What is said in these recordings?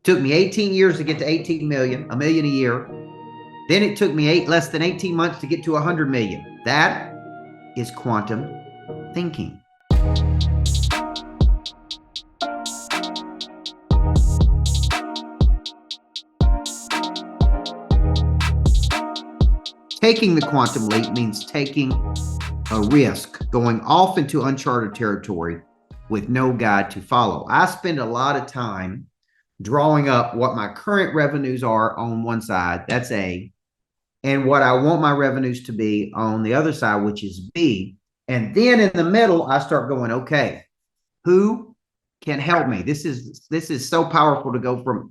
Took me 18 years to get to 18 million, a million a year. Then it took me less than 18 months to get to 100 million. That is quantum thinking. Taking the quantum leap means taking a risk, going off into uncharted territory with no guide to follow. I spend a lot of time drawing up what my current revenues are on one side, that's A, and what I want my revenues to be on the other side, which is B. And then in the middle, I start going, okay, who can help me? This is so powerful to go from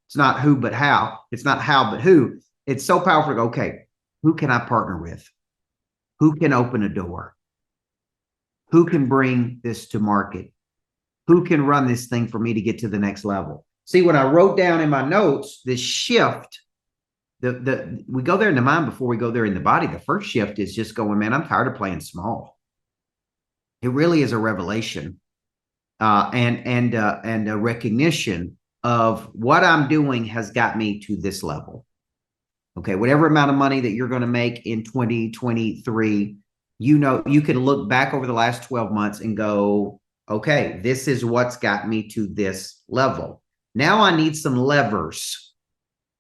it's not who but how. It's not how but who. It's so powerful to go, okay, who can I partner with? Who can open a door? Who can bring this to market? Who can run this thing for me to get to the next level? See, when I wrote down in my notes this shift, we go there in the mind before we go there in the body. The first shift is just going, man, I'm tired of playing small. It really is a revelation and a recognition of what I'm doing has got me to this level. Okay, whatever amount of money that you're going to make in 2023, you know, you can look back over the last 12 months and go, okay, this is what's got me to this level. Now I need some levers.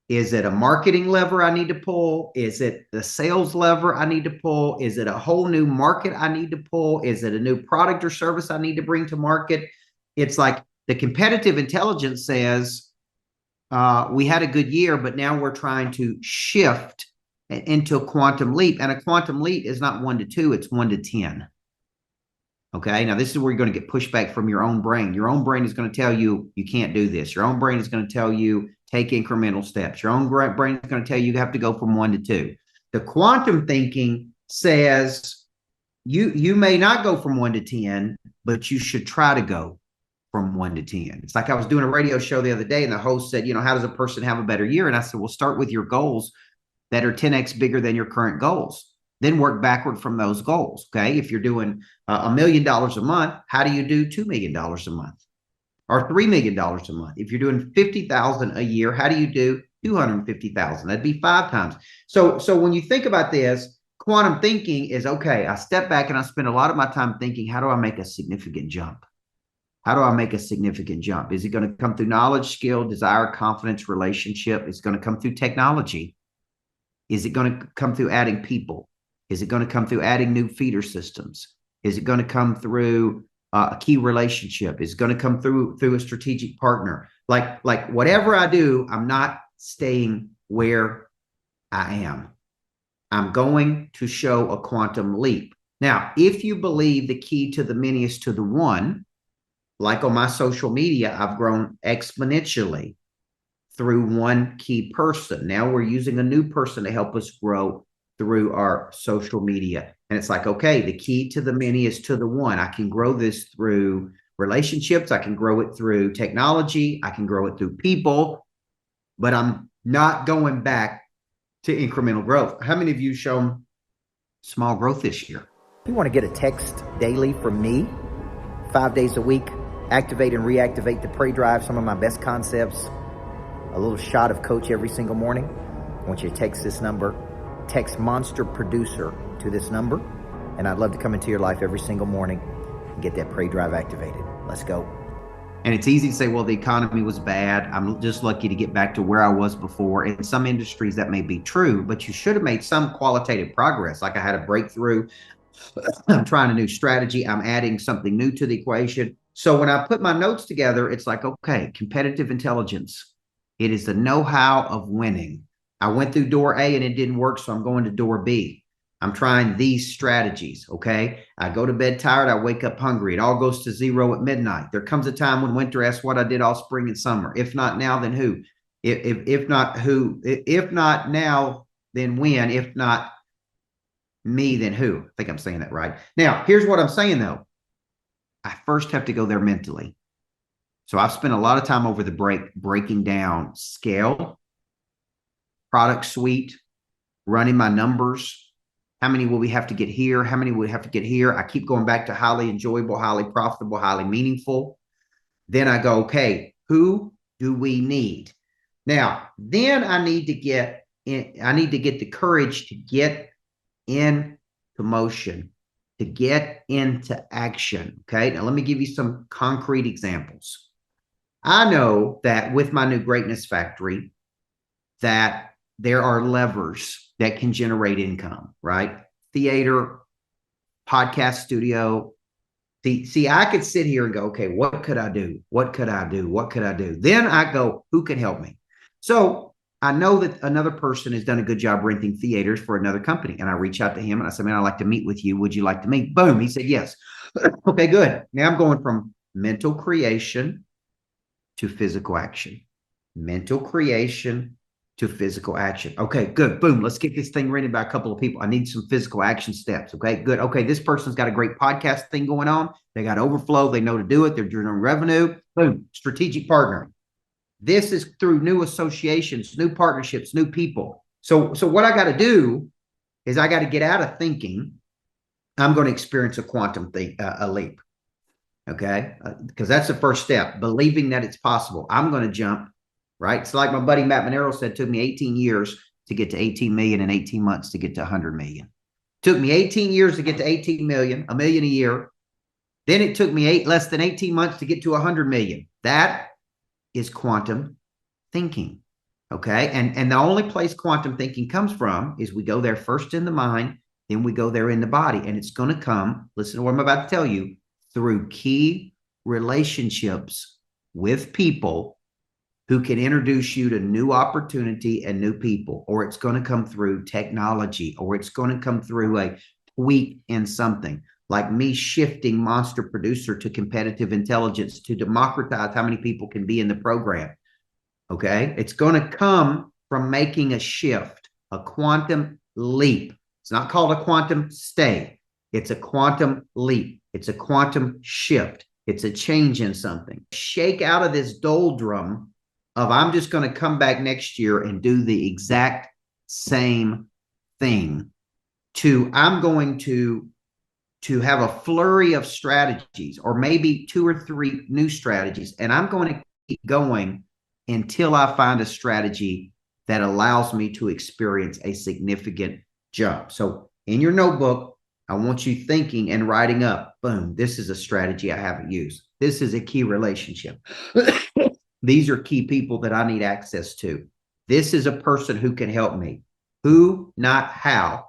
Is it a marketing lever I need to pull? Is it the sales lever I need to pull? Is it a whole new market I need to pull? Is it a new product or service I need to bring to market? It's like the competitive intelligence says, we had a good year, but now we're trying to shift into a quantum leap. And a quantum leap is not 1 to 2, it's 1 to 10. Okay, now this is where you're going to get pushback from your own brain. Your own brain is going to tell you you can't do this. Your own brain is going to tell you take incremental steps. Your own brain is going to tell you have to go from 1 to 2. The quantum thinking says you may not go from 1 to 10, but you should try to go from 1 to 10. It's like I was doing a radio show the other day and the host said, you know, how does a person have a better year? And I said, well, start with your goals that are 10x bigger than your current goals. Then work backward from those goals. Okay. If you're doing $1 million a month, how do you do $2 million a month or $3 million a month? If you're doing 50,000 a year, how do you do 250,000? That'd be 5 times. So when you think about this, quantum thinking is, okay, I step back and I spend a lot of my time thinking, how do I make a significant jump? How do I make a significant jump? Is it going to come through knowledge, skill, desire, confidence, relationship? Is it going to come through technology? Is it going to come through adding people? Is it going to come through adding new feeder systems? Is it going to come through a key relationship? Is it going to come through a strategic partner? Like whatever I do, I'm not staying where I am. I'm going to show a quantum leap. Now, if you believe the key to the many is to the one, like on my social media, I've grown exponentially through one key person. Now we're using a new person to help us grow through our social media. And it's like, okay, the key to the many is to the one. I can grow this through relationships. I can grow it through technology. I can grow it through people, but I'm not going back to incremental growth. How many of you shown small growth this year? You want to get a text daily from me, 5 days a week, activate and reactivate the prey drive, some of my best concepts, a little shot of Coach every single morning. I want you to text this number, text Monster Producer to this number, and I'd love to come into your life every single morning and get that prey drive activated. Let's go. And it's easy to say, well, the economy was bad. I'm just lucky to get back to where I was before. In some industries, that may be true, but you should have made some qualitative progress. Like I had a breakthrough. I'm trying a new strategy. I'm adding something new to the equation. So when I put my notes together, it's like, okay, competitive intelligence. It is the know-how of winning. I went through door A and it didn't work, so I'm going to door B. I'm trying these strategies, okay? I go to bed tired, I wake up hungry. It all goes to zero at midnight. There comes a time when winter asks what I did all spring and summer. If not now, then who? If not who? If not now, then when? If not me, then who? I think I'm saying that right. Now, here's what I'm saying, though. I first have to go there mentally. So I've spent a lot of time over the break breaking down scale, product suite, running my numbers. How many will we have to get here? How many will we have to get here? I keep going back to highly enjoyable, highly profitable, highly meaningful. Then I go, okay, who do we need? Now, then I need to get the courage to get into motion, to get into action. Okay. Now let me give you some concrete examples. I know that with my new greatness factory, that there are levers that can generate income, right? Theater, podcast studio. See, I could sit here and go, okay, what could I do? What could I do? What could I do? Then I go, who can help me? So I know that another person has done a good job renting theaters for another company. And I reach out to him and I said, man, I'd like to meet with you. Would you like to meet? Boom. He said, yes. Okay, good. Now I'm going from mental creation to physical action. Mental creation to physical action. Okay, good. Boom. Let's get this thing rented by a couple of people. I need some physical action steps. Okay, good. Okay, this person's got a great podcast thing going on. They got overflow. They know to do it. They're generating revenue. Boom. Strategic partner. This is through new associations, new partnerships, new people. So what I got to do is I got to get out of thinking I'm going to experience a quantum a leap. Okay, because that's the first step. Believing that it's possible. I'm going to jump. Right. It's like my buddy Matt Monero said, it took me 18 years to get to 18 million and 18 months to get to 100 million. It took me 18 years to get to 18 million, a million a year. Then it took me less than 18 months to get to 100 million. That is quantum thinking. Okay. And the only place quantum thinking comes from is we go there first in the mind, then we go there in the body. And it's going to come, listen to what I'm about to tell you, through key relationships with people who can introduce you to new opportunity and new people, or it's going to come through technology, or it's going to come through a tweak in something like me shifting monster producer to competitive intelligence to democratize how many people can be in the program. Okay. It's going to come from making a shift, a quantum leap. It's not called a quantum stay. It's a quantum leap. It's a quantum shift. It's a change in something. Shake out of this doldrum of I'm just going to come back next year and do the exact same thing to I'm going to have a flurry of strategies or maybe 2 or 3 new strategies. And I'm going to keep going until I find a strategy that allows me to experience a significant jump. So in your notebook, I want you thinking and writing up, boom, this is a strategy I haven't used. This is a key relationship. These are key people that I need access to. This is a person who can help me. Who, not how.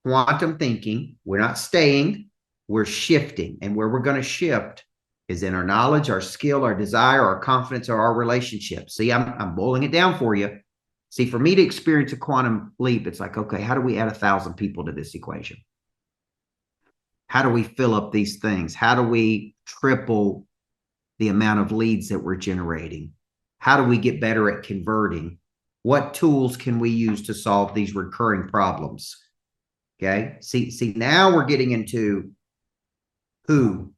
Quantum thinking, we're not staying, we're shifting. And where we're going to shift is in our knowledge, our skill, our desire, our confidence, or our relationship. See, I'm boiling it down for you. See, for me to experience a quantum leap, it's like, okay, how do we add 1,000 people to this equation? How do we fill up these things? How do we triple the amount of leads that we're generating? How do we get better at converting? What tools can we use to solve these recurring problems? Okay. See, now we're getting into who,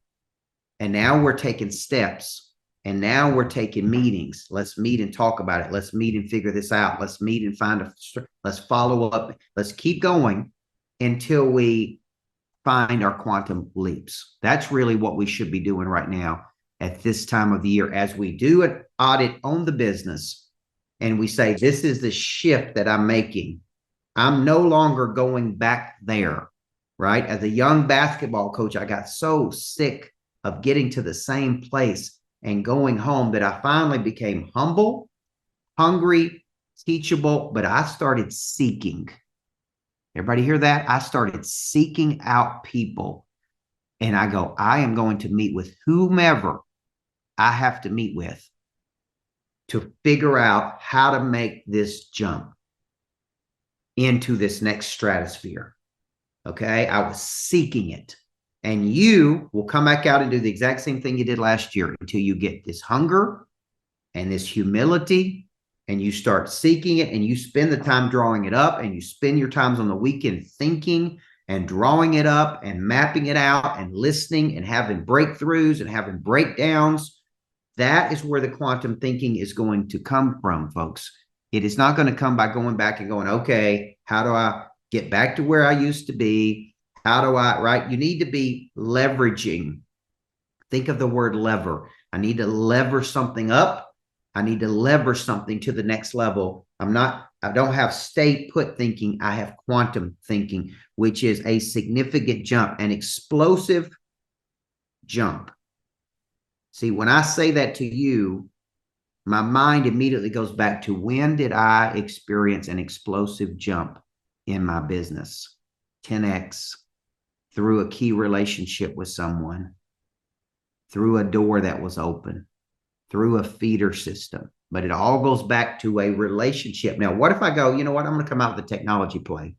and now we're taking steps, and now we're taking meetings. Let's meet and talk about it. Let's meet and figure this out. Let's meet and let's follow up. Let's keep going until we find our quantum leaps. That's really what we should be doing right now at this time of the year as we do an audit on the business and we say, this is the shift that I'm making. I'm no longer going back there, right? As a young basketball coach, I got so sick of getting to the same place and going home that I finally became humble, hungry, teachable, but I started seeking. Everybody hear that? I started seeking out people. And I go, I am going to meet with whomever I have to meet with to figure out how to make this jump into this next stratosphere. Okay. I was seeking it. And you will come back out and do the exact same thing you did last year until you get this hunger and this humility and you start seeking it and you spend the time drawing it up and you spend your times on the weekend thinking and drawing it up and mapping it out and listening and having breakthroughs and having breakdowns. That is where the quantum thinking is going to come from, folks. It is not going to come by going back and going, okay, how do I get back to where I used to be? How do I, right? You need to be leveraging. Think of the word lever. I need to lever something up. I need to lever something to the next level. I don't have stay put thinking. I have quantum thinking, which is a significant jump, an explosive jump. See, when I say that to you, my mind immediately goes back to when did I experience an explosive jump in my business? 10x, through a key relationship with someone, through a door that was open, through a feeder system. But it all goes back to a relationship. Now, what if I go, you know what? I'm going to come out with a technology play.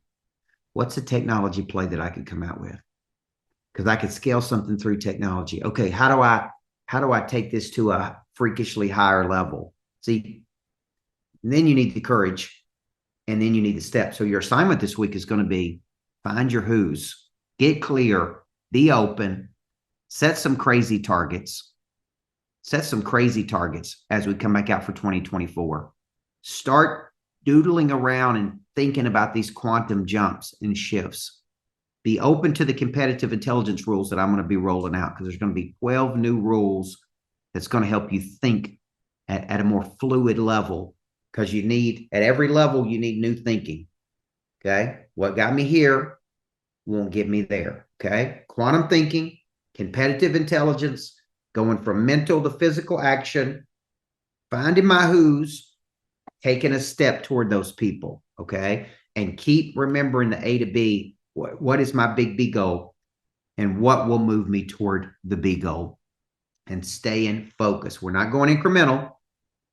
What's a technology play that I could come out with? Because I could scale something through technology. Okay, how do I take this to a freakishly higher level? See, then you need the courage, and then you need the steps. So your assignment this week is going to be find your who's, get clear, be open, set some crazy targets. Set some crazy targets as we come back out for 2024. Start doodling around and thinking about these quantum jumps and shifts. Be open to the competitive intelligence rules that I'm going to be rolling out, because there's going to be 12 new rules that's going to help you think at a more fluid level, because you need, at every level, you need new thinking. Okay. What got me here won't get me there. Okay. Quantum thinking, competitive intelligence, going from mental to physical action, finding my who's, taking a step toward those people, okay? And keep remembering the A to B. What is my big B goal? And what will move me toward the B goal? And stay in focus. We're not going incremental.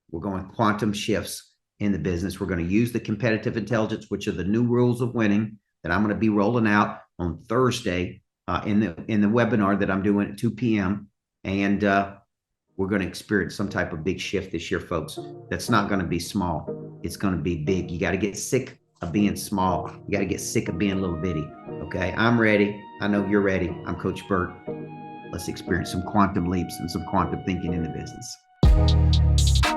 We're going quantum shifts in the business. We're going to use the competitive intelligence, which are the new rules of winning that I'm going to be rolling out on Thursday in the webinar that I'm doing at 2 p.m. And we're going to experience some type of big shift this year, folks. That's not going to be small. It's going to be big. You got to get sick of being small. You got to get sick of being little bitty. Okay, I'm ready. I know you're ready. I'm Coach Burt. Let's experience some quantum leaps and some quantum thinking in the business.